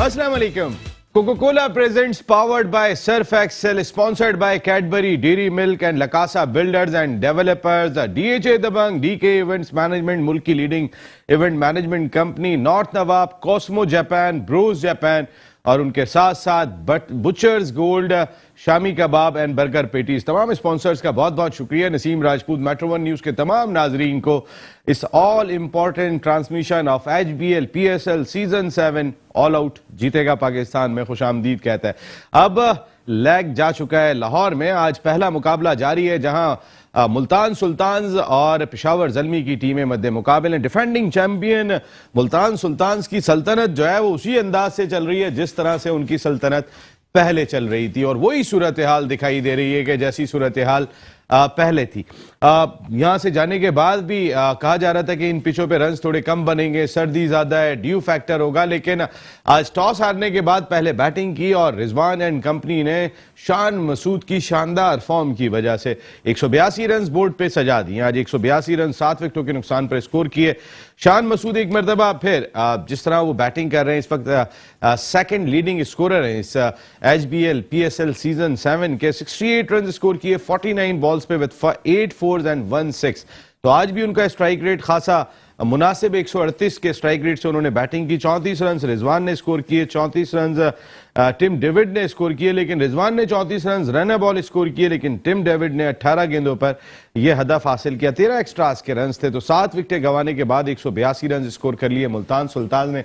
Assalamu alaikum. Coca-Cola presents powered by Surf Excel, sponsored by Cadbury, Dairy Milk and La Casa Builders and Developers, DHA Dabang, DK Events Management, मुल्क की leading event management company, North Nawab, Cosmo Japan, Bros Japan और उनके साथ साथ butchers gold, shami kebab and burger patties. तमाम sponsors का बहुत बहुत शुक्रिया। Naseem Rajput, metro one news के तमाम नाजरीन को इस all important transmission of HBL PSL season 7 all out जीतेगा पाकिस्तान में खुशामदीद कहता है। अब लेग जा चुका है लाहौर में, आज पहला मुकाबला जारी है जहां मुल्तान सुल्तान्स और पेशावर ज़ल्मी की टीमें मध्य मुकाबले। डिफेंडिंग चैंपियन मुल्तान सुल्तान्स की सल्तनत जो है वो उसी अंदाज से चल रही है जिस तरह से उनकी सल्तनत पहले चल रही थी और वही सूरत हाल दिखाई दे रही है कि जैसी सूरत हाल पहले थी। यहां से जाने के बाद भी कहा जा रहा था कि इन पिचों पे रन्स थोड़े कम बनेंगे, सर्दी ज्यादा है, ड्यू फैक्टर होगा, लेकिन आज टॉस हारने के बाद पहले बैटिंग की और रिजवान एंड कंपनी ने शान मसूद की शानदार फॉर्म की वजह से 182 रन बोर्ड पे सजा दिए। आज 182 रन 7 विकेटों के नुकसान पर स्कोर किए। शान मसूद एक मरतबा फिर जिस तरह वो बैटिंग कर रहे हैं, इस वक्त सेकंड लीडिंग स्कोरर हैं इस HBL PSL सीजन 7 के। 68 रन स्कोर किए 49 बॉल्स पे विद 8 4s एंड 1 6। तो आज भी उनका स्ट्राइक रेट खासा मुनासिब 138 के स्ट्राइक रेट से उन्होंने बैटिंग की। 34 रन रिजवान ने स्कोर किए, 34 रन टिम डेविड ने स्कोर किए, लेकिन रिजवान ने 34 रन रन बॉल स्कोर किए, लेकिन टिम डेविड ने 18 गेंदों पर यह हदफ हासिल किया। 13 एक्स्ट्रास के रन थे, तो 7 विकेटें गंवाने के बाद 182 रन स्कोर कर लिए मुल्तान सुल्तान ने।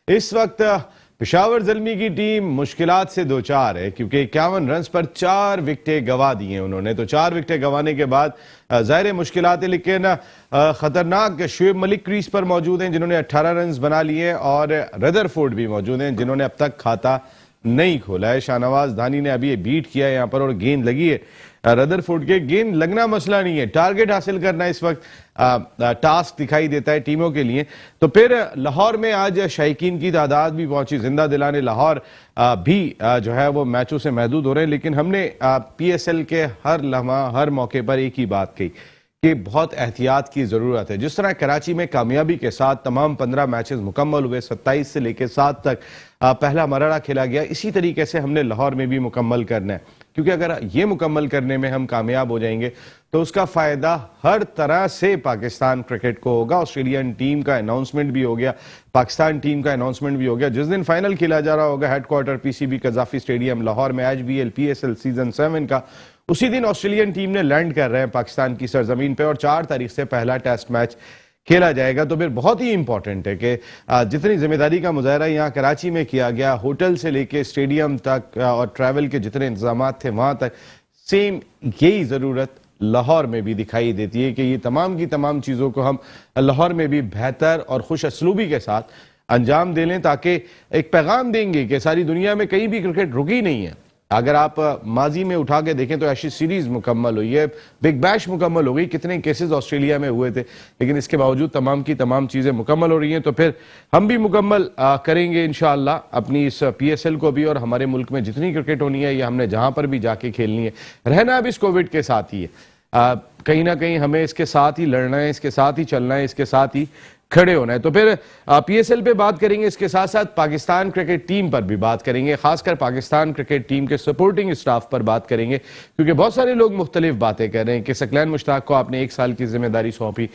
इस वक्त पेशावर ज़ल्मी की टीम मुश्किलात से दो चार है क्योंकि 51 रन पर 4 विकेटें गंवा दी हैं उन्होंने। तो 4 विकेटें गंवाने के बाद ज़ाहिर मुश्किलात है, लेकिन खतरनाक शुएब मलिक क्रीज पर मौजूद हैं जिन्होंने 18 रन बना लिए और रदरफोर्ड भी मौजूद हैं जिन्होंने अब तक खाता नहीं खोला है। शाहनवाज धानी ने अभी बीट किया है यहाँ पर और गेंद लगी है रदरफोर्ड के। गेंद लगना मसला नहीं है, टारगेट हासिल करना इस वक्त टास्क दिखाई देता है टीमों के लिए। तो फिर लाहौर में आज शायकीन की तादाद भी पहुंची, जिंदा दिलाने लाहौर भी जो है वो मैचों से महदूद हो रहे हैं, लेकिन हमने PSL के हर लम्हा हर मौके पर एक ही बात कही कि बहुत एहतियात की ज़रूरत है। जिस तरह कराची में कामयाबी के साथ तमाम 15 मैचेस मुकम्मल हुए, 27 से लेकर 7 तक पहला मरहला खेला गया, इसी तरीके से हमने लाहौर में भी मुकम्मल करना है, क्योंकि अगर ये मुकम्मल करने में हम कामयाब हो जाएंगे तो उसका फ़ायदा हर तरह से पाकिस्तान क्रिकेट को होगा। ऑस्ट्रेलियन टीम का अनाउंसमेंट भी हो गया, पाकिस्तान टीम का अनाउंसमेंट भी हो गया। जिस दिन फाइनल खेला जा रहा होगा हेडक्वार्टर PCB कज़ाफ़ी स्टेडियम लाहौर में HBL PSL सीजन 7 का, उसी दिन ऑस्ट्रेलियन टीम ने लैंड कर रहे हैं पाकिस्तान की सरजमीन पे और 4 तारीख से पहला टेस्ट मैच खेला जाएगा। तो फिर बहुत ही इंपॉर्टेंट है कि जितनी जिम्मेदारी का मुजाहरा यहाँ कराची में किया गया, होटल से लेके स्टेडियम तक और ट्रैवल के जितने इंतजाम थे वहाँ तक, सेम यही ज़रूरत लाहौर में भी दिखाई देती है कि ये तमाम की तमाम चीज़ों को हम लाहौर में भी बेहतर और खुश असलूबी के साथ अंजाम दे लें, ताकि एक पैगाम देंगे कि सारी दुनिया में कहीं भी क्रिकेट रुकी नहीं है। अगर आप माजी में उठा के देखें तो एशेज सीरीज मुकम्मल हुई है, बिग बैश मुकम्मल हो गई, कितने केसेस ऑस्ट्रेलिया में हुए थे, लेकिन इसके बावजूद तमाम की तमाम चीज़ें मुकम्मल हो रही हैं। तो फिर हम भी मुकम्मल करेंगे इंशाअल्लाह अपनी इस PSL को भी, और हमारे मुल्क में जितनी क्रिकेट होनी है ये हमने जहाँ पर भी जाके खेलनी है। रहना अब इस कोविड के साथ ही है, कहीं ना कहीं हमें इसके साथ ही लड़ना है, इसके साथ ही चलना है, इसके साथ ही खड़े होना है। तो फिर PSL पे बात करेंगे, इसके साथ साथ पाकिस्तान क्रिकेट टीम पर भी बात करेंगे, खासकर पाकिस्तान क्रिकेट टीम के सपोर्टिंग स्टाफ पर बात करेंगे, क्योंकि बहुत सारे लोग मुख्तलिफ बातें कर रहे हैं कि सकलैन मुश्ताक को आपने 1 साल की जिम्मेदारी सौंपी,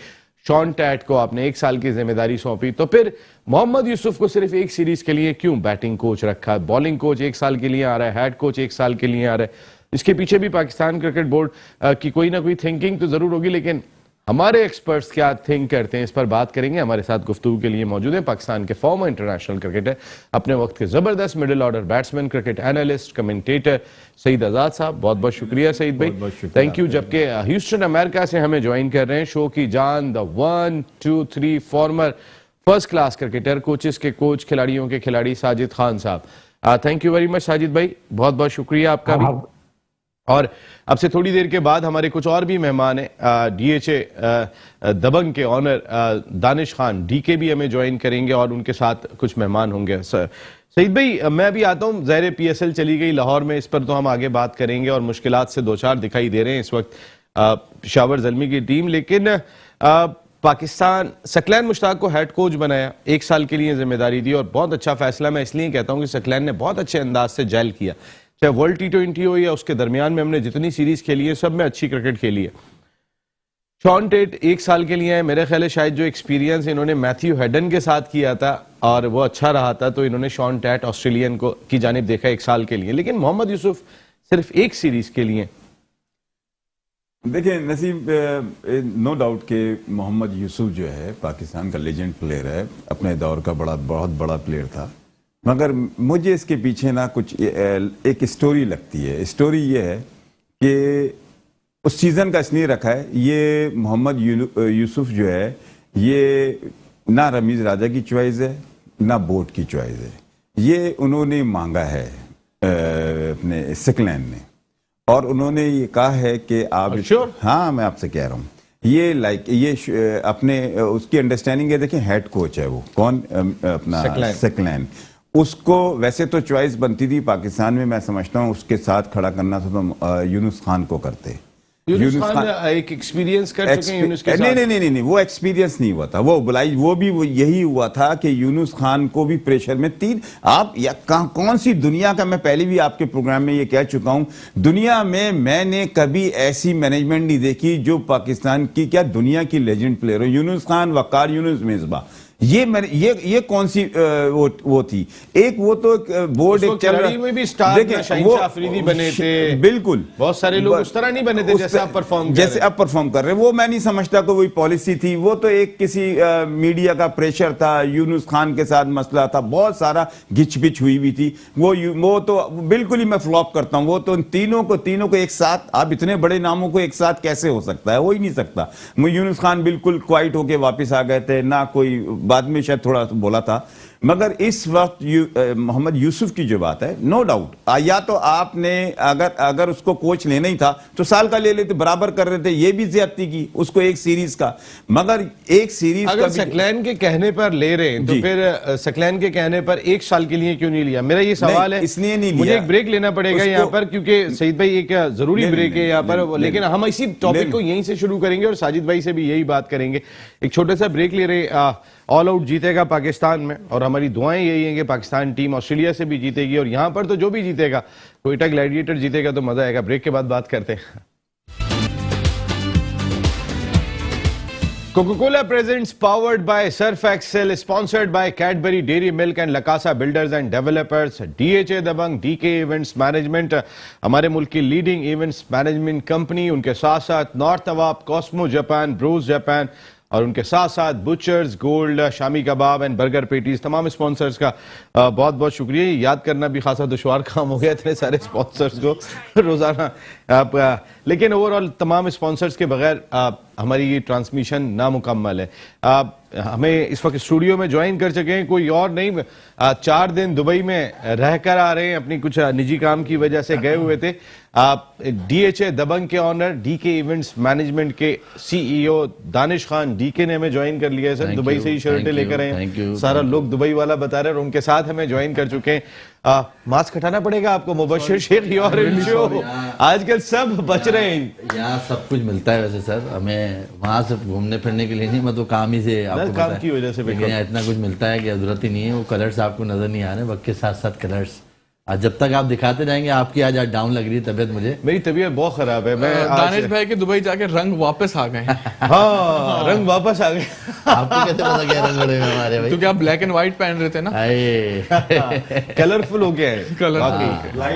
शॉन टैट को आपने 1 साल की जिम्मेदारी सौंपी, तो फिर मोहम्मद यूसुफ को सिर्फ एक सीरीज के लिए क्यों बैटिंग कोच रखा है? बॉलिंग कोच 1 साल के लिए आ रहा है, हेड कोच 1 साल के लिए आ रहा है। इसके पीछे भी पाकिस्तान क्रिकेट बोर्ड की कोई ना कोई थिंकिंग तो जरूर होगी, लेकिन हमारे एक्सपर्ट्स क्या थिंक करते हैं इस पर बात करेंगे। हमारे साथ गुफ्तगू के लिए मौजूद है पाकिस्तान के फॉर्मर इंटरनेशनल क्रिकेटर, अपने वक्त के जबरदस्त middle order batsman, cricket analyst, commentator Saeed Azad साहब। बहुत बहुत शुक्रिया सईद भाई, थैंक यू। जबकि ह्यूस्टन अमेरिका से हमें ज्वाइन कर रहे हैं शो की जान, the 1 2 3 former first class cricketer, coaches के कोच, खिलाड़ियों के खिलाड़ी साजिद खान साहब। Thank you very much Sajid भाई, बहुत बहुत शुक्रिया आपका भी। और अब से थोड़ी देर के बाद हमारे कुछ और भी मेहमान हैं, DHA दबंग के ऑनर दानिश खान DK भी हमें ज्वाइन करेंगे और उनके साथ कुछ मेहमान होंगे। सईद भाई, मैं भी आता हूँ, ज़ाहिर PSL चली गई लाहौर में, इस पर तो हम आगे बात करेंगे और मुश्किलात से दो चार दिखाई दे रहे हैं इस वक्त पेशावर ज़ल्मी की टीम, लेकिन پاکستان سکلین مشتاق کو ہیڈ کوچ بنایا, 1 سال کے لیے ذمہ داری دی, اور بہت اچھا فیصلہ میں اس لیے کہتا ہوں کہ سکلین نے بہت اچھے انداز سے جیل کیا, چاہے ورلڈ T20 ہو یا اس کے درمیان میں ہم نے جتنی سیریز کھیلی ہے سب میں اچھی کرکٹ کھیلی ہے. شان ٹیٹ 1 سال کے لیے ہے, میرے خیال ہے شاید جو ایکسپیرینس انہوں نے میتھیو ہیڈن کے ساتھ کیا تھا اور وہ اچھا رہا تھا, تو انہوں نے شان ٹیٹ آسٹریلین کو کی جانب دیکھا 1 سال کے لیے. لیکن محمد یوسف صرف 1 سیریز کے لیے. دیکھیں نسیم, نو ڈاؤٹ کہ محمد یوسف جو ہے پاکستان کا لیجنڈ پلیئر ہے, اپنے دور کا بہت بڑا پلیئر تھا, مگر مجھے اس کے پیچھے نا کچھ ایک اسٹوری لگتی ہے. اسٹوری یہ ہے کہ اس سیزن کا اس لیے رکھا ہے, یہ محمد یوسف جو ہے یہ نہ رمیز راجہ کی چوائس ہے نہ بوٹ کی چوائس ہے, یہ انہوں نے مانگا ہے اپنے سکلین نے, اور انہوں نے یہ کہا ہے کہ آپ ہاں میں آپ سے کہہ رہا ہوں یہ یہ اپنے اس کی انڈرسٹینڈنگ ہے. دیکھیں ہیڈ کوچ ہے وہ کون, اپنا سکلین, اس کو ویسے تو چوائس بنتی تھی پاکستان میں, میں سمجھتا ہوں اس کے ساتھ کھڑا کرنا تھا تو یونس خان کو کرتے. یونس خان ایک ایکسپیرینس کر چکے ہیں یونس کے ساتھ. نہیں وہ ایکسپیرینس نہیں ہوا تھا, وہ بلائی وہ بھی یہی ہوا تھا کہ یونس خان کو بھی پریشر میں آپ کون سی دنیا کا, میں پہلے بھی آپ کے پروگرام میں یہ کہہ چکا ہوں, دنیا میں نے کبھی ایسی مینجمنٹ نہیں دیکھی جو پاکستان کی کیا دنیا کی لیجنڈ پلیئر ہو. یونس خان, وقار یونس, مصباح, یہ کون سی وہ تھی. ایک وہ تو بورڈ ایک چل رہا بھی سٹار شاہین شاہ افریدی بنے تھے, بالکل بہت سارے لوگ اس طرح نہیں بنے تھے جیسے آپ پرفارم کر رہے. وہ میں نہیں سمجھتا کہ وہی پالیسی تھی, وہ تو ایک کسی میڈیا کا پریشر تھا, یونس خان کے ساتھ مسئلہ تھا, بہت سارا گچ پچ ہوئی بھی تھی. وہ تو بالکل ہی میں فلاپ کرتا ہوں. وہ تو ان تینوں کو ایک ساتھ, آپ اتنے بڑے ناموں کو ایک ساتھ کیسے ہو سکتا ہے, ہو ہی نہیں سکتا. یونس خان بالکل کوائٹ ہو کے واپس آ گئے تھے, نہ کوئی بعد میں شاید تھوڑا بولا تھا. مگر اس وقت محمد یوسف کی جو بات ہے, نو ڈاؤٹ, یا تو آپ نے اگر اس کو کوچ لینا ہی تھا تو سال کا لے لیتے, برابر کر رہے تھے. یہ بھی زیادتی کی اس کو 1 سیریز کا, مگر 1 سیریز اگر سکلین کے کہنے پر لے رہے ہیں تو پھر سکلین کے کہنے پر 1 سال کے لیے کیوں نہیں لیا؟ میرا یہ سوال ہے. اس لیے نہیں لیا, مجھے ایک بریک لینا پڑے گا یہاں پر, کیونکہ سعید بھائی ایک ضروری بریک ہے یہاں پر, لیکن ہم اسی ٹاپک کو یہیں سے شروع کریں گے اور ساجد بھائی سے بھی یہی بات کریں گے. ایک چھوٹے سا بریک لے رہے. آل آؤٹ جیتے گا پاکستان میں, اور ہماری دعائیں یہی ہیں کہ پاکستان ٹیم آسٹریلیا سے بھی جیتے گی, اور یہاں پر تو جو بھی جیتے گا, کوئٹہ گلیڈیٹر جیتے گا تو مزہ آئے گا. بریک کے بعد بات کرتے ہیں. Coca-Cola presents powered by Surf Excel, sponsored by Cadbury Dairy Milk and Lakasa Builders and Developers, DHA Dabang, DK Events Management, ہمارے ملک کی لیڈنگ ایونٹس مینجمنٹ کمپنی, ان کے ساتھ ساتھ نارتھ اواب, کاسمو جاپان, بروز جاپان, اور ان کے ساتھ ساتھ بچرز گولڈ, شامی کباب اینڈ برگر پیٹیز. تمام اسپانسرز کا بہت بہت شکریہ. یاد کرنا بھی خاصا دشوار کام ہو گیا اتنے سارے اسپانسرز کو روزانہ, لیکن اوور آل تمام اسپانسرز کے بغیر ہماری یہ ٹرانسمیشن نامکمل ہے. ہمیں اس وقت اسٹوڈیو میں جوائن کر چکے ہیں کوئی اور نہیں, 4 دن دبئی میں رہ کر آ رہے ہیں, اپنی کچھ نجی کام کی وجہ سے گئے ہوئے تھے. DHA دبنگ کے آنر, DK ایونٹس مینجمنٹ کے CEO دانش خان DK نے ہمیں جوائن کر لیا ہے. سر دبئی سے ہی شرٹیں لے کر آئے ہیں, سارا لوگ دبئی والا بتا رہے ہیں, اور ان کے ساتھ ہمیں جوائن کر چکے ہیں. ماسک ہٹانا پڑے گا آپ کو. مبشر شیخ شو, آج کل سب بچ رہے ہیں. یہاں سب کچھ ملتا ہے ویسے سر, ہمیں وہاں سے گھومنے پھرنے کے لیے نہیں, مطلب کام ہی سے آپ کو کام کی وجہ سے اتنا کچھ ملتا ہے کہ ضرورت ہی نہیں ہے. وہ کلرز آپ کو نظر نہیں آ رہے, وقت کے ساتھ ساتھ کلرز جب تک آپ دکھاتے جائیں گے. آپ کی آج ڈاؤن لگ رہی ہے طبیعت, مجھے میری طبیعت بہت خراب ہے. میں دانش بھائی کے دبئی جا کے رنگ واپس آ گئے. ہاں رنگ واپس آ گئے. آپ کو کیسے پتا کیا رنگ بڑے ہمارے بھائی؟ کیونکہ آپ بلیک اینڈ وائٹ پہن رہے تھے نا, کلرفل ہو گیا ہے,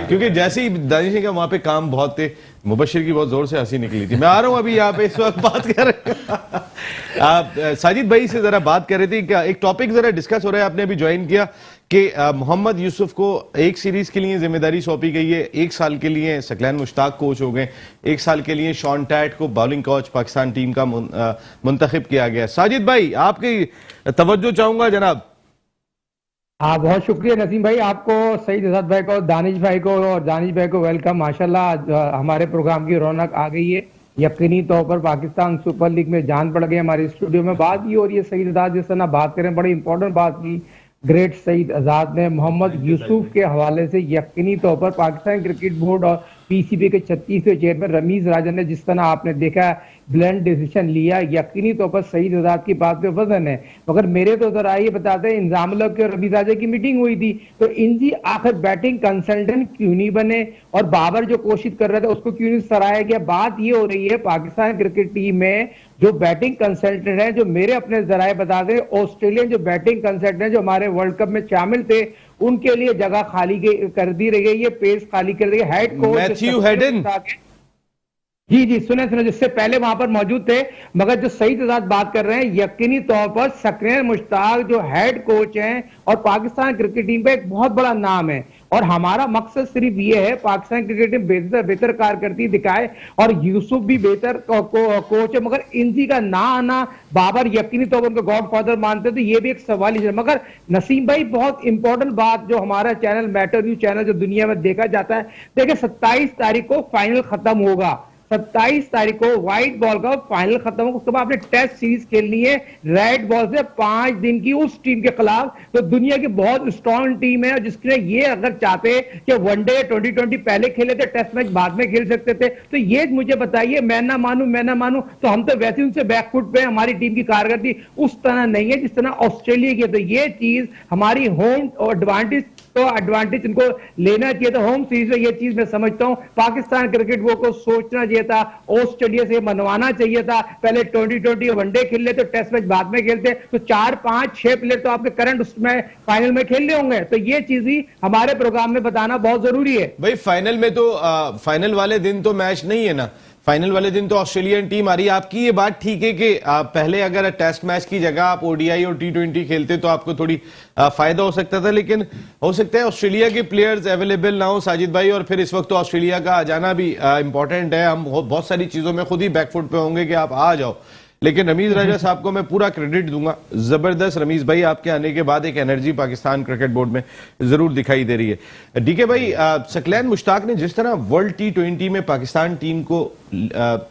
کیونکہ جیسے ہی دانش نے کہا وہاں پہ کام بہت تھے, مبشر کی بہت زور سے ہنسی نکلی تھی. میں آ رہا ہوں ابھی یہاں پہ اس وقت بات کر رہے ہیں. آپ ساجد بھائی سے ذرا بات کر رہے تھے, کیا ایک ٹاپک ذرا ڈسکس ہو رہا ہے, آپ نے ابھی جوائن کیا کہ محمد یوسف کو 1 سیریز کے لیے ذمہ داری سونپی گئی ہے, 1 سال کے لیے سکلین مشتاق کوچ ہو گئے, 1 سال کے لیے شان ٹیٹ کو باؤلنگ کوچ پاکستان ٹیم کا منتخب کیا گیا. ساجد بھائی آپ کی توجہ چاہوں گا جناب. بہت شکریہ نسیم بھائی, آپ کو, سعید اسد بھائی کو, دانش بھائی کو, اور دانش بھائی کو ویلکم. ماشاءاللہ ہمارے پروگرام کی رونق آ گئی ہے. یقینی طور پر پاکستان سپر لیگ میں جان پڑ گئی. ہمارے اسٹوڈیو میں بات یہ ہو رہی ہے, سعید اسد جس طرح بات کریں, بڑی امپورٹنٹ بات کی گریٹ سعید اسد نے محمد یوسف کے حوالے سے. یقینی طور پر پاکستان کرکٹ بورڈ اور PCB کے 36ویں چیئرمین رمیز راجہ نے, جس طرح آپ نے دیکھا ब्लेंड डिसीजन लिया, यकीनी तौर पर सईद आजाद की बात पे वजन है। मगर मेरे तो जरा ये बताते हैं, इंजाम उल हक की और रमीज राजा की मीटिंग हुई थी, तो इंजी आखिर बैटिंग कंसल्टेंट क्यों नहीं बने, और बाबर जो कोशिश कर रहे थे उसको क्यों नहीं सराहा गया। बात ये हो रही है पाकिस्तान क्रिकेट टीम में जो बैटिंग कंसल्टेंट है, जो मेरे अपने जराए बता दें, ऑस्ट्रेलियन जो बैटिंग कंसल्टेंट जो हमारे वर्ल्ड कप में शामिल थे, उनके लिए जगह खाली कर दी रही गई है, पेस खाली कर दी है। हेड कोच मैथ्यू हेडन, जी जी सुने जिससे पहले वहां पर मौजूद थे, मगर जो सईद आजाद बात कर रहे हैं, यकीनी तौर पर सकरैन मुश्ताक जो हेड कोच हैं और पाकिस्तान क्रिकेट टीम का एक बहुत बड़ा नाम है, और हमारा मकसद सिर्फ ये है पाकिस्तान क्रिकेट टीम बेहतर कारकर्दगी दिखाए, और यूसुफ भी बेहतर कोच है, मगर इनजी का ना आना, बाबर यकीनी तौर पर उनको गॉडफादर मानते थे, ये भी एक सवाल ही है। मगर नसीम भाई बहुत इंपॉर्टेंट बात जो हमारा चैनल मैटर न्यूज चैनल जो दुनिया में देखा जाता है, देखिए 27 तारीख को फाइनल खत्म होगा, 27 तारीख को व्हाइट बॉल का फाइनल खत्म होगा, उसके बाद आपने टेस्ट सीरीज खेलनी है रेड बॉल से 5 दिन की उस टीम के खिलाफ, तो दुनिया की बहुत स्ट्रॉन्ग टीम है, जिसने ये अगर चाहते कि वनडे 2020 पहले खेले थे, टेस्ट मैच बाद में खेल सकते थे, तो ये मुझे बताइए, मैं ना मानूं तो हम तो वैसे उनसे बैकफुट पे, हमारी टीम की कारकर्दगी उस तरह नहीं है जिस तरह ऑस्ट्रेलिया की है। तो ये चीज हमारी होम एडवांटेज, तो एडवांटेज इनको लेना चाहिए था होम सीरीज में, ये चीज मैं समझता हूं पाकिस्तान क्रिकेट बोर्ड को सोचना चाहिए था, ऑस्ट्रेलिया से मनवाना चाहिए था, पहले 2020 वनडे खेल लेते, टेस्ट मैच बाद में खेलते, तो 4, 5, 6 प्लेयर तो आपके करंट उसमें फाइनल में खेल रहे होंगे, तो ये चीज ही हमारे प्रोग्राम में बताना बहुत जरूरी है। भाई फाइनल में तो फाइनल वाले दिन तो मैच नहीं है ना, फाइनल वाले दिन तो ऑस्ट्रेलियन टीम आ रही है। आपकी ये बात ठीक है कि पहले अगर टेस्ट मैच की जगह आप ओडीआई और T20 खेलते तो आपको थोड़ी फायदा हो सकता था, लेकिन हो सकता है ऑस्ट्रेलिया के प्लेयर्स अवेलेबल ना हो साजिद भाई, और फिर इस वक्त तो ऑस्ट्रेलिया का आ जाना भी इंपॉर्टेंट है। हम बहुत सारी चीजों में खुद ही बैकफुट पे होंगे कि आप आ जाओ, लेकिन रमीज राजा साहब को मैं पूरा क्रेडिट दूंगा, जबरदस्त रमीज भाई, आपके आने के बाद एक एनर्जी पाकिस्तान क्रिकेट बोर्ड में जरूर दिखाई दे रही है। डीके भाई, सकलैन मुश्ताक ने जिस तरह वर्ल्ड T20 में पाकिस्तान टीम को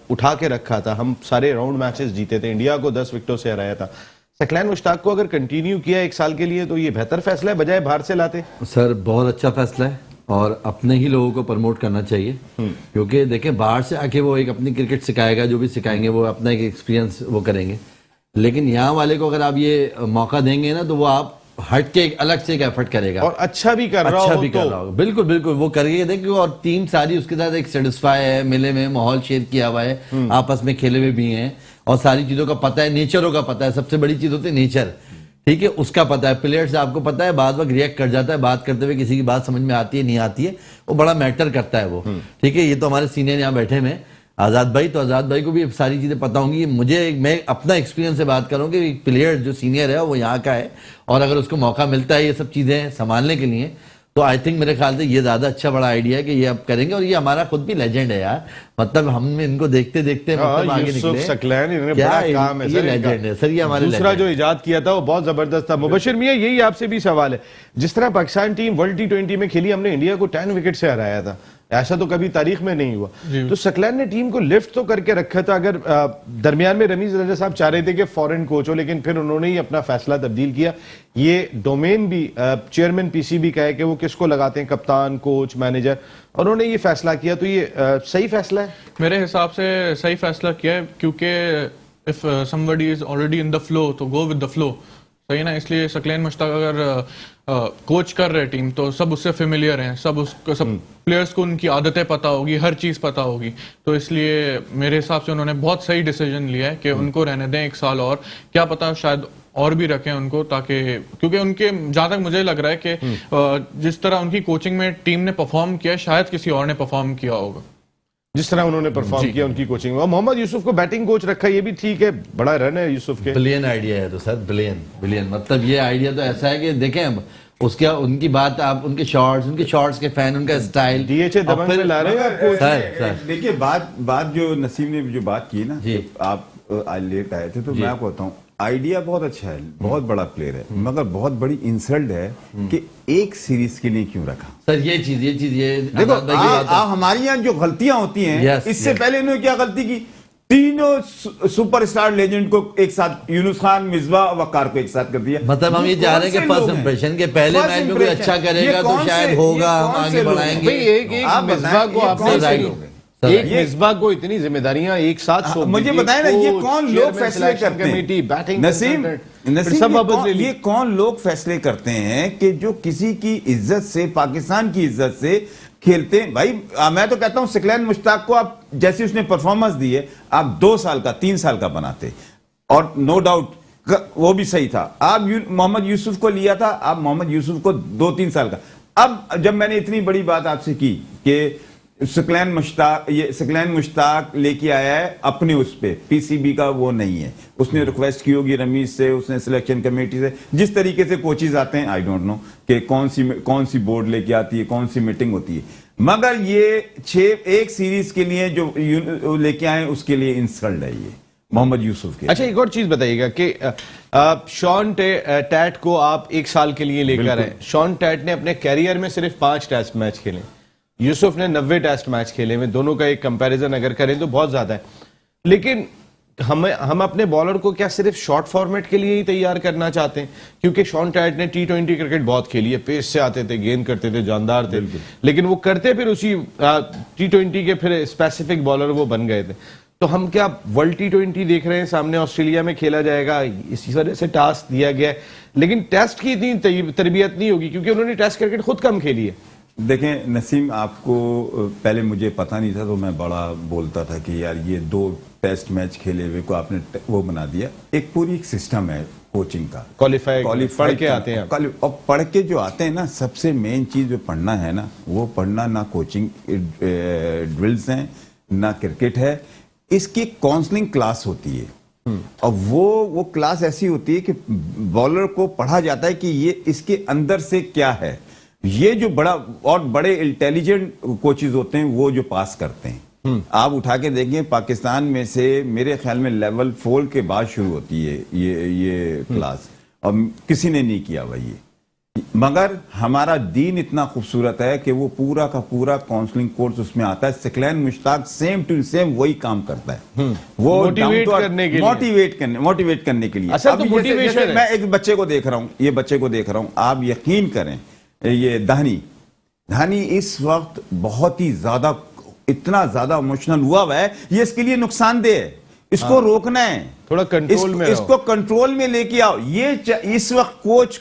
उठा के रखा था, हम सारे राउंड मैचेस जीते थे, इंडिया को 10 विकेटों से हराया था, सकलैन मुश्ताक को अगर कंटिन्यू किया 1 साल के लिए तो ये बेहतर फैसला है बजाय बाहर से लाते। सर बहुत अच्छा फैसला है, और अपने ही लोगों को प्रमोट करना चाहिए, क्योंकि देखें बाहर से आके वो एक अपनी क्रिकेट सिखाएगा, जो भी सिखाएंगे वो अपना एक एक्सपीरियंस वो करेंगे, लेकिन यहाँ वाले को अगर आप ये मौका देंगे ना, तो वो आप हट के एक अलग से एक एफर्ट करेगा, और अच्छा भी कर रहा हो, बिल्कुल बिल्कुल वो करेंगे। देखिए, और टीम सारी उसके साथ एक सेटिस्फाई है, मिले में माहौल शेयर किया हुआ है, आपस में खेले हुए भी हैं, और सारी चीजों का पता है, नेचरों का पता है, सबसे बड़ी चीज होती है नेचर, ठीक है, उसका पता है। प्लेयर्स आपको पता है बाद वक्त रिएक्ट कर जाता है, बात करते हुए किसी की बात समझ में आती है नहीं आती है, वो बड़ा मैटर करता है वो, ठीक है। ये तो हमारे सीनियर यहाँ बैठे में आजाद भाई, तो आजाद भाई को भी सारी चीजें पता होंगी। मैं अपना एक्सपीरियंस से बात करूं कि एक प्लेयर जो सीनियर है वो यहाँ का है, और अगर उसको मौका मिलता है ये सब चीजें संभालने के लिए, तो आई थिंक मेरे ख्याल से ये ज्यादा अच्छा बड़ा आइडिया है कि ये अब करेंगे, और ये हमारा खुद भी लेजेंड है यार, मतलब हम इनको देखते देखते मतलब आगे निकले। सकलैन इन्होंने बड़ा काम है, ये लेजेंड है सर, ये हमारे दूसरा जो इजाद किया था वो बहुत जबरदस्त था। मुबशिर मियां, यही आपसे भी सवाल है, जिस तरह पाकिस्तान टीम वर्ल्ड T20 में खेली, हमने इंडिया को 10 विकेट से हराया था, ऐसा तो कभी तारीख में नहीं हुआ, तो सकलैन ने टीम को लिफ्ट तो करके रखा था। अगर दरमियान में रमीज राजा साहब चाह रहे थे कि फॉरेन कोच हो, लेकिन फिर उन्होंने ही अपना फैसला तब्दील किया। ये डोमेन भी चेयरमैन PCB का है कि वो किसको लगाते हैं, कप्तान, कोच, मैनेजर, उन्होंने ये फैसला किया, तो ये सही फैसला है मेरे हिसाब से, सही फैसला किया है, क्योंकि if somebody is already in the flow तो गो विद द फ्लो, सही ना। इसलिए सकलैन मुश्ताक अगर कोच कर रहे टीम, तो सब उससे फेमिलियर हैं, सब प्लेयर्स को उनकी आदतें पता होगी, हर चीज पता होगी, तो इसलिए मेरे हिसाब से उन्होंने बहुत सही डिसीजन लिया है कि उनको रहने दें 1 साल और, क्या पता शायद और भी रखें उनको, ताकि क्योंकि उनके जहां तक मुझे लग रहा है कि जिस तरह उनकी कोचिंग में टीम ने परफॉर्म किया, शायद किसी और ने परफॉर्म किया होगा जिस तरह उन्होंने परफॉर्म किया उनकी कोचिंग में। और मोहम्मद यूसुफ को बैटिंग कोच रखा, ये भी ठीक है, बड़ा रन है यूसुफ के। बिलियन आइडिया है तो सर, बिलियन मतलब ये आइडिया तो ऐसा है कि देखें अब उसके उनकी बात, आप उनके शॉट्स के फैन, उनका स्टाइल, DHA दबंग में ला रहे हैं सर। देखिए बात जो नसीम ने जो बात की ना, आप आज लेट आए थे, तो मैं आपको बताऊं, आइडिया बहुत अच्छा है, बहुत बड़ा प्लेयर है, मगर बहुत बड़ी इंसल्ट है कि एक सीरीज के लिए क्यों रखा। सर ये चीज देखो, हमारी यहाँ जो गलतियां होती हैं, इससे पहले इन्होंने क्या गलती की, तीनों सुपरस्टार लेजेंड को एक साथ, यूनुस खान, मिसबाह, वकार को एक साथ कर दिया। मतलब हम ये चाह रहे हैं कि फर्स्ट इंप्रेशन के पहले मैच में कोई अच्छा करेगा तो शायद होगा, हम आगे बढ़ाएंगे। मिसबाह को आपने ایک مصباح کو اتنی ذمہ داریاں ایک ساتھ سونپ مجھے دی، بتائیں نا یہ کوچ، کون لوگ چیئرمین فیصلے سلیکشن کرتے کمیٹی، ہیں بیٹنگ نسیم کنسلٹنٹ، سب واپس لے لی۔ یہ کون لوگ فیصلے کرتے ہیں کہ جو کسی کی عزت سے، پاکستان کی عزت سے کھیلتے ہیں؟ بھائی میں تو کہتا ہوں سکلین مشتاق کو آپ جیسی اس نے پرفارمنس دی ہے، آپ 2 سال کا 3 سال کا بناتے، اور نو ڈاؤٹ وہ بھی صحیح تھا۔ آپ محمد یوسف کو لیا تھا، آپ محمد یوسف کو 2-3 سال کا۔ اب جب میں نے اتنی بڑی بات آپ سے کی کہ سکلین مشتاق لے کے آیا ہے اپنے اس پہ، پی سی بی کا وہ نہیں ہے، اس نے ریکویسٹ کی ہوگی رمیز سے، اس نے سلیکشن کمیٹی سے، جس طریقے سے کوچز آتے ہیں آئی ڈونٹ نو کہ کون سی بورڈ لے کے آتی ہے، کون سی میٹنگ ہوتی ہے، مگر یہ ایک سیریز کے لیے جو لے کے آئے اس کے لیے انسلٹ ہے یہ محمد یوسف کے۔ اچھا ایک اور چیز بتائیے گا کہ شان ٹیٹ کو آپ 1 سال کے لیے لے کر آئے۔ شان ٹیٹ نے اپنے کیریئر میں صرف 5 ٹیسٹ میچ کھیلے، یوسف نے 90 ٹیسٹ میچ کھیلے ہوئے، دونوں کا ایک کمپیریزن اگر کریں تو بہت زیادہ ہے، لیکن ہم اپنے بالر کو کیا صرف شارٹ فارمیٹ کے لیے ہی تیار کرنا چاہتے ہیں؟ کیونکہ شان ٹیٹ نے T20 کرکٹ بہت کھیلی ہے، پیس سے آتے تھے، گیند کرتے تھے، جاندار تھے، لیکن وہ کرتے پھر اسی T20 کے پھر اسپیسیفک بالر وہ بن گئے تھے۔ تو ہم کیا ورلڈ T20 دیکھ رہے ہیں سامنے آسٹریلیا میں کھیلا جائے گا، اسی وجہ سے ٹاسک دیا گیا ہے، لیکن ٹیسٹ کی اتنی تربیت نہیں ہوگی کیونکہ انہوں نے ٹیسٹ کرکٹ خود کم کھیلی ہے۔ دیکھیں نسیم، آپ کو پہلے مجھے پتہ نہیں تھا تو میں بڑا بولتا تھا کہ یار یہ 2 ٹیسٹ میچ کھیلے ہوئے کو آپ نے وہ بنا دیا۔ ایک پوری ایک سسٹم ہے کوچنگ کا، کوالیفائی پڑھ کے آتے ہیں، اور پڑھ کے جو آتے ہیں نا، سب سے مین چیز جو پڑھنا ہے نا، وہ پڑھنا نہ کوچنگ ڈرلز ہیں نہ کرکٹ ہے، اس کی کاؤنسلنگ کلاس ہوتی ہے، اور وہ کلاس ایسی ہوتی ہے کہ بالر کو پڑھا جاتا ہے کہ یہ اس کے اندر سے کیا ہے۔ یہ جو بڑے انٹیلیجنٹ کوچز ہوتے ہیں وہ جو پاس کرتے ہیں، آپ اٹھا کے دیکھیں پاکستان میں سے میرے خیال میں لیول 4 کے بعد شروع ہوتی ہے یہ کلاس، اور کسی نے نہیں کیا بھائی یہ، مگر ہمارا دین اتنا خوبصورت ہے کہ وہ پورا کا پورا کاؤنسلنگ کورس اس میں آتا ہے۔ سکلین مشتاق سیم ٹو سیم وہی کام کرتا ہے، وہ موٹیویٹ کرنے کے لیے۔ اصل تو موٹیویشن ہے۔ میں ایک بچے کو دیکھ رہا ہوں، آپ یقین کریں، یہ دھانی اس وقت بہت ہی زیادہ، اتنا زیادہ ایموشنل ہوا ہے، یہ اس کے لیے نقصان دہ ہے، اس کو روکنا ہے، تھوڑا کنٹرول میں اس کو کنٹرول میں لے کے آؤ۔ یہ اس وقت کوچ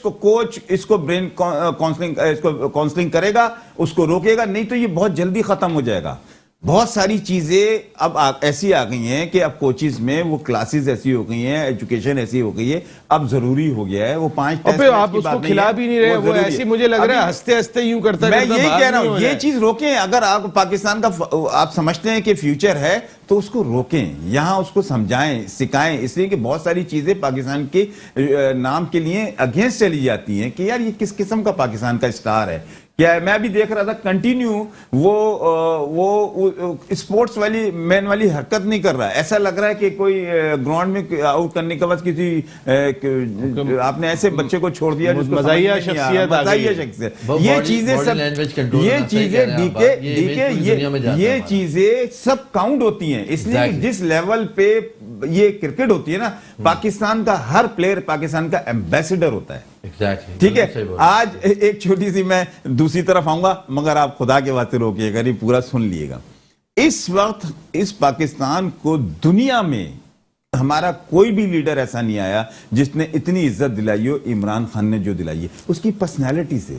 اس کو برین کاؤنسلنگ کرے گا، اس کو روکے گا، نہیں تو یہ بہت جلدی ختم ہو جائے گا۔ بہت ساری چیزیں اب ایسی آ گئی ہیں کہ اب کوچز میں وہ کلاسز ایسی ہو گئی ہیں، ایجوکیشن ایسی ہو گئی ہے، اب ضروری ہو گیا ہے وہ 5 ٹیسٹ پھر آپ اس کو کھلا بھی نہیں رہے، وہ ایسی مجھے لگ رہا ہے ہنستے ہنستے یوں کرتا ہے۔ میں یہی کہہ رہا ہوں، یہ چیز روکیں۔ اگر آپ پاکستان کا آپ سمجھتے ہیں کہ فیوچر ہے تو اس کو روکیں، یہاں اس کو سمجھائیں، سکھائیں، اس لیے کہ بہت ساری چیزیں پاکستان کے نام کے لیے اگینسٹ چلی جاتی ہیں کہ یار یہ کس قسم کا پاکستان کا اسٹار ہے۔ کیا ہے، میں ابھی دیکھ رہا تھا کنٹینیو وہ اسپورٹس والی مین والی حرکت نہیں کر رہا ہے، ایسا لگ رہا ہے کہ کوئی گراؤنڈ میں آؤٹ کرنے کے بعد کسی آپ نے ایسے بچے کو چھوڑ دیا جس کو مزاحیہ شخصیت، یہ چیزیں سب کاؤنٹ ہوتی ہیں، اس لیے جس لیول پہ یہ کرکٹ ہوتی ہے نا، پاکستان کا ہر پلیئر پاکستان کا ایمبیسڈر ہوتا ہے۔ ٹھیک ہے، آج ایک چھوٹی سی میں دوسری طرف آؤں گا، مگر آپ خدا کے واسطے روکیے گا، نہیں پورا سن لیے گا۔ اس وقت اس پاکستان کو دنیا میں ہمارا کوئی بھی لیڈر ایسا نہیں آیا جس نے اتنی عزت دلائی ہو عمران خان نے جو دلائی ہے، اس کی پرسنالٹی سے،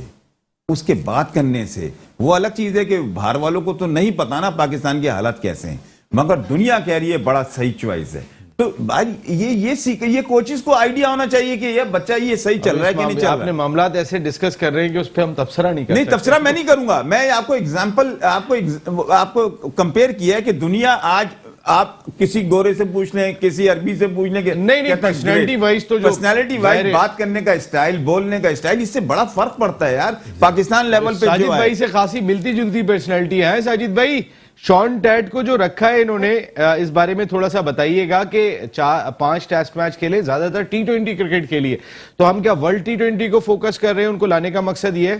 اس کے بات کرنے سے۔ وہ الگ چیز ہے کہ باہر والوں کو تو نہیں پتا نا پاکستان کے حالات کیسے ہیں، مگر دنیا کہہ رہی ہے بڑا صحیح چوائس ہے۔ تو بھائی یہ کوچز کو آئیڈیا ہونا چاہیے کہ یہ بچہ یہ صحیح چل رہا ہے کہ نہیں چل رہا ہے۔ آپ نے معاملات ایسے ڈسکس کر رہے ہیں کہ اس پہ ہم تبصرہ نہیں کر سکتے۔ نہیں، تبصرہ میں نہیں کروں گا، میں آپ کو ایگزامپل آپ کو کمپیئر کیا ہے کہ دنیا آج آپ کسی گورے سے پوچھ لیں، کسی عربی سے پوچھ لیں کہ نہیں پرسنالٹی وائز تو جو پرسنالٹی وائز بات کرنے کا اسٹائل، بولنے کا اسٹائل، اس سے بڑا فرق پڑتا ہے یار پاکستان لیول پہ۔ ساجد بھائی سے خاصی ملتی جلتی پرسنالٹی ہے ساجد بھائی۔ شان ٹیٹ کو جو رکھا ہے انہوں نے، اس بارے میں تھوڑا سا بتائیے گا کہ 5 ٹیسٹ میچ کھیلے، زیادہ تر T20 کرکٹ کے لیے، تو ہم کیا ورلڈ T20 کو فوکس کر رہے ہیں، ان کو لانے کا مقصد یہ ہے؟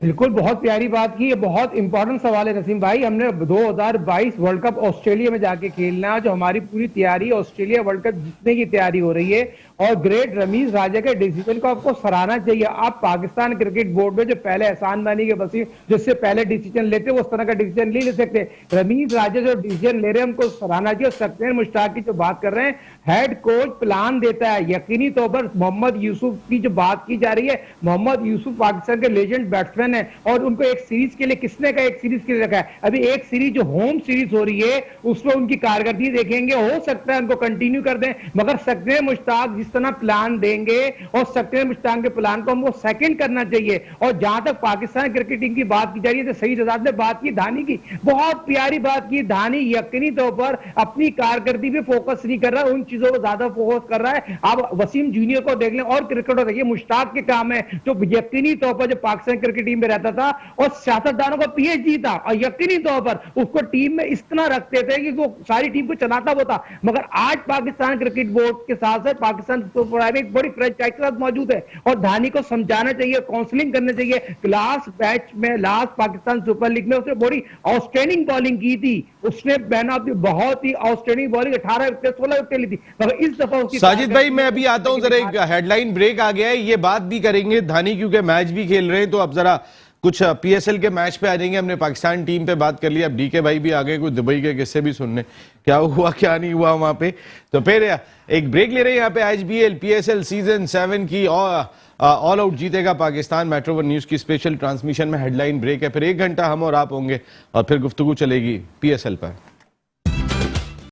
बिल्कुल, बहुत प्यारी बात की, ये बहुत इंपॉर्टेंट सवाल है नसीम भाई। हमने 2022 वर्ल्ड कप ऑस्ट्रेलिया में जाके खेलना है, जो हमारी पूरी तैयारी ऑस्ट्रेलिया वर्ल्ड कप जीतने की तैयारी हो रही है, और ग्रेट रमीज राजा के डिसीजन को आपको सराहना चाहिए। आप पाकिस्तान क्रिकेट बोर्ड में जो पहले एहसान मानी के वसीम जिससे पहले डिसीजन लेते वो उस तरह का डिसीजन नहीं ले सकते। रमीज राजा जो डिसीजन ले रहे हैं उनको सराहना चाहिए। सक्सेना मुश्ताक की जो बात कर रहे हैं, हेड कोच प्लान देता है, यकीनी तौर पर मोहम्मद यूसुफ की जो बात की जा रही है, मोहम्मद यूसुफ पाकिस्तान के लेजेंड बैट्समैन है, और उनको एक सीरीज के लिए किसने कहा, एक सीरीज के लिए रखा है। अभी एक सीरीज जो होम सीरीज हो रही है उसमें उनकी कारकर्दगी देखेंगे, हो सकता है उनको कंटिन्यू कर दें, मगर सक्सेना मुश्ताक जिस तरह प्लान देंगे और सक्सेना मुश्ताक के प्लान को हमको सेकंड करना चाहिए। और जहां तक पाकिस्तान क्रिकेट टीम की बात की जा रही है, तो सईद आजाद ने बात की धानी की, बहुत प्यारी बात की। धानी यकीनी तौर पर अपनी कारकर्दगी पे फोकस नहीं कर रहा, उन चीजों को ज्यादा फोकस कर रहा है। आप वसीम जूनियर को देख लें और क्रिकेटर देखिए, मुश्ताक के काम है जो यकीनी तौर पर जो पाकिस्तान क्रिकेट टीम में रहता था और सियासतदानों का पीएचडी था, और यकीनी तौर पर उसको टीम में इस तरह रखते थे कि वो सारी टीम को चलाता वो था। मगर आज पाकिस्तान क्रिकेट बोर्ड के साथ साथ पाकिस्तान सुपर एक बड़ी फ्रेंचाइज के साथ मौजूद है, और धानी को समझाना चाहिए, काउंसलिंग करना चाहिए। लास्ट मैच में, लास्ट पाकिस्तान सुपर लीग में उसने बड़ी आउटस्टैंडिंग बॉलिंग की थी, उसने मैन ऑफ द बहुत ही आउटस्टैंडिंग बॉलिंग 18 विकेट 16 विकेट ली थी, मगर इस दफा उसकी साजिद भाई मैं अभी आता हूं, जरा एक हेडलाइन ब्रेक आ गया है, ये बात भी करेंगे धानी क्योंकि मैच भी खेल रहे हैं, तो अब जरा कुछ पीएसएल के मैच पे आ जाएंगे। हमने पाकिस्तान टीम पे बात कर ली, अब डीके भाई भी आ गए कुछ दुबई के किस्से भी सुनने, क्या हुआ क्या नहीं हुआ वहां पे। तो फिर एक ब्रेक ले रहे हैं यहाँ पे। आईपीएल पीएसएल सीजन 7 की ऑल आउट जीतेगा पाकिस्तान, मेट्रो वन न्यूज की स्पेशल ट्रांसमिशन में हेडलाइन ब्रेक है, फिर 1 घंटा हम और आप होंगे और फिर गुफ्तगू चलेगी पीएसएल पर।